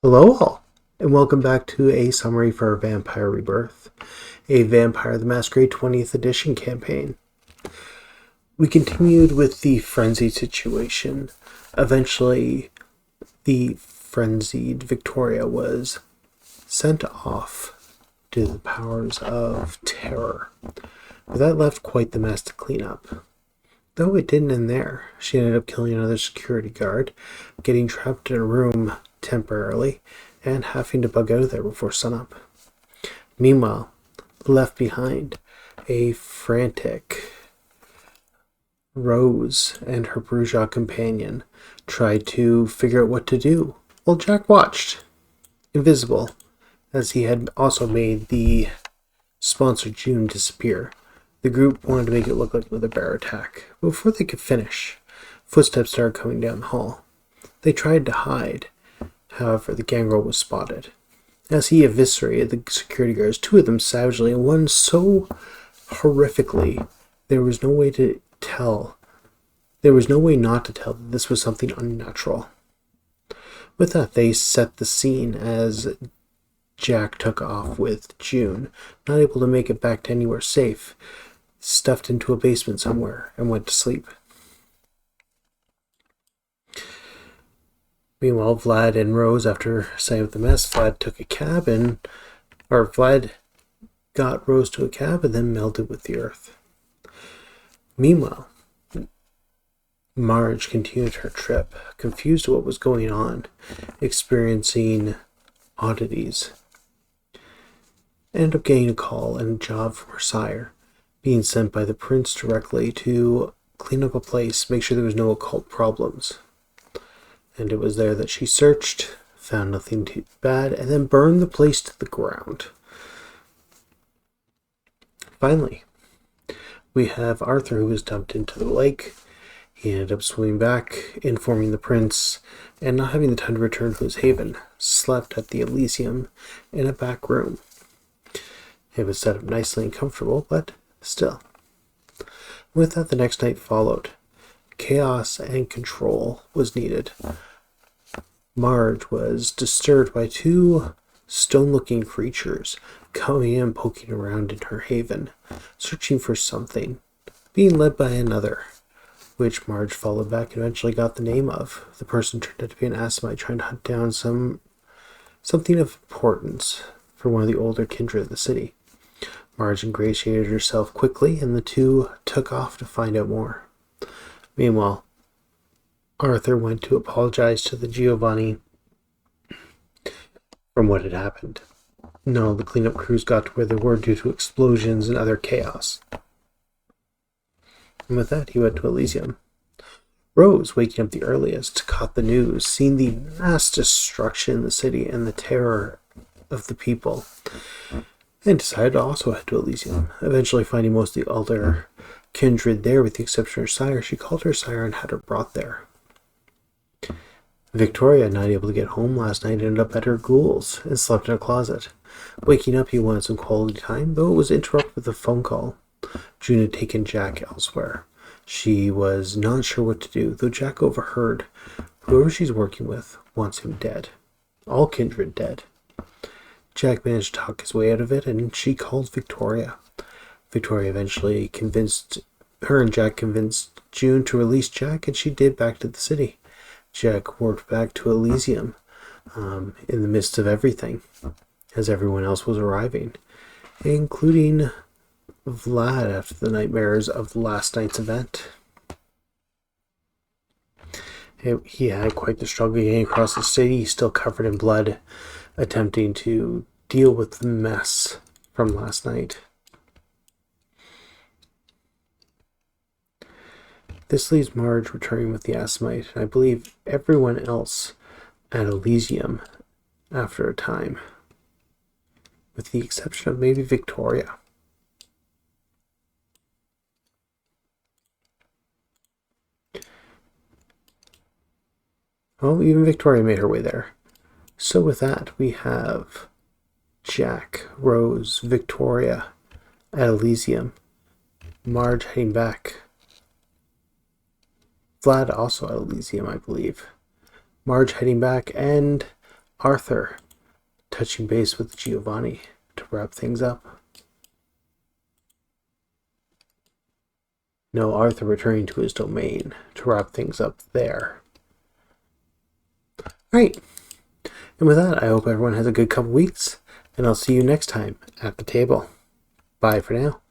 Hello all, and welcome back to a summary for Vampire Rebirth, a Vampire the Masquerade 20th edition campaign. We continued with the frenzied situation. Eventually, the frenzied Victoria was sent off to the powers of terror. But that left quite the mess to clean up. Though it didn't end there. She ended up killing another security guard, getting trapped in a room temporarily, and having to bug out of there before sunup. Meanwhile, left behind, a frantic Rose and her bourgeois companion tried to figure out what to do, while Jack watched, invisible, as he had also made the sponsor June disappear. The group wanted to make it look like another bear attack, but before they could finish, footsteps started coming down the hall. They tried to hide. However, the gangrel was spotted. As he eviscerated the security guards, two of them savagely and one so horrifically, there was no way not to tell that this was something unnatural. With that, they set the scene as Jack took off with June, not able to make it back to anywhere safe, stuffed into a basement somewhere, and went to sleep. Meanwhile, Vlad and Rose, after setting up the mess, Vlad got Rose to a cab and then melted with the earth. Meanwhile, Marge continued her trip, confused at what was going on, experiencing oddities. Ended up getting a call and a job from her sire, being sent by the prince directly to clean up a place, make sure there was no occult problems. And it was there that she searched, found nothing too bad, and then burned the place to the ground. Finally, we have Arthur, who was dumped into the lake. He ended up swimming back, informing the prince, and not having the time to return to his haven, slept at the Elysium in a back room. It was set up nicely and comfortable, but still. With that, the next night followed. Chaos and control was needed. Marge was disturbed by two stone-looking creatures coming and poking around in her haven, searching for something, being led by another, which Marge followed back and eventually got the name of. The person turned out to be an Assamite trying to hunt down something of importance for one of the older kindred of the city. Marge ingratiated herself quickly, and the two took off to find out more. Meanwhile, Arthur went to apologize to the Giovanni from what had happened. None of the cleanup crews got to where they were due to explosions and other chaos. And with that, he went to Elysium. Rose, waking up the earliest, caught the news, seeing the mass destruction in the city and the terror of the people, and decided to also head to Elysium. Eventually finding most of the elder kindred there, with the exception of her sire, she called her sire and had her brought there. Victoria, not able to get home last night, ended up at her ghoul's and slept in a closet. Waking up, he wanted some quality time, though it was interrupted with a phone call. June had taken Jack elsewhere. She was not sure what to do, though Jack overheard whoever she's working with wants him dead. All kindred dead. Jack managed to talk his way out of it, and she called Victoria. Victoria eventually convinced June to release Jack, and she did back to the city. Jack warped back to Elysium in the midst of everything, as everyone else was arriving, including Vlad after the nightmares of the last night's event. He had quite the struggle getting across the city, still covered in blood, attempting to deal with the mess from last night. This leaves Marge returning with the Assamite, and I believe everyone else at Elysium after a time, with the exception of maybe Victoria. Oh, even Victoria made her way there. So with that, we have Jack, Rose, Victoria at Elysium, Marge heading back. Vlad also at Elysium, I believe. Marge heading back, and Arthur touching base with Giovanni to wrap things up. No, Arthur returning to his domain to wrap things up there. Right. And with that, I hope everyone has a good couple weeks, and I'll see you next time at the table. Bye for now.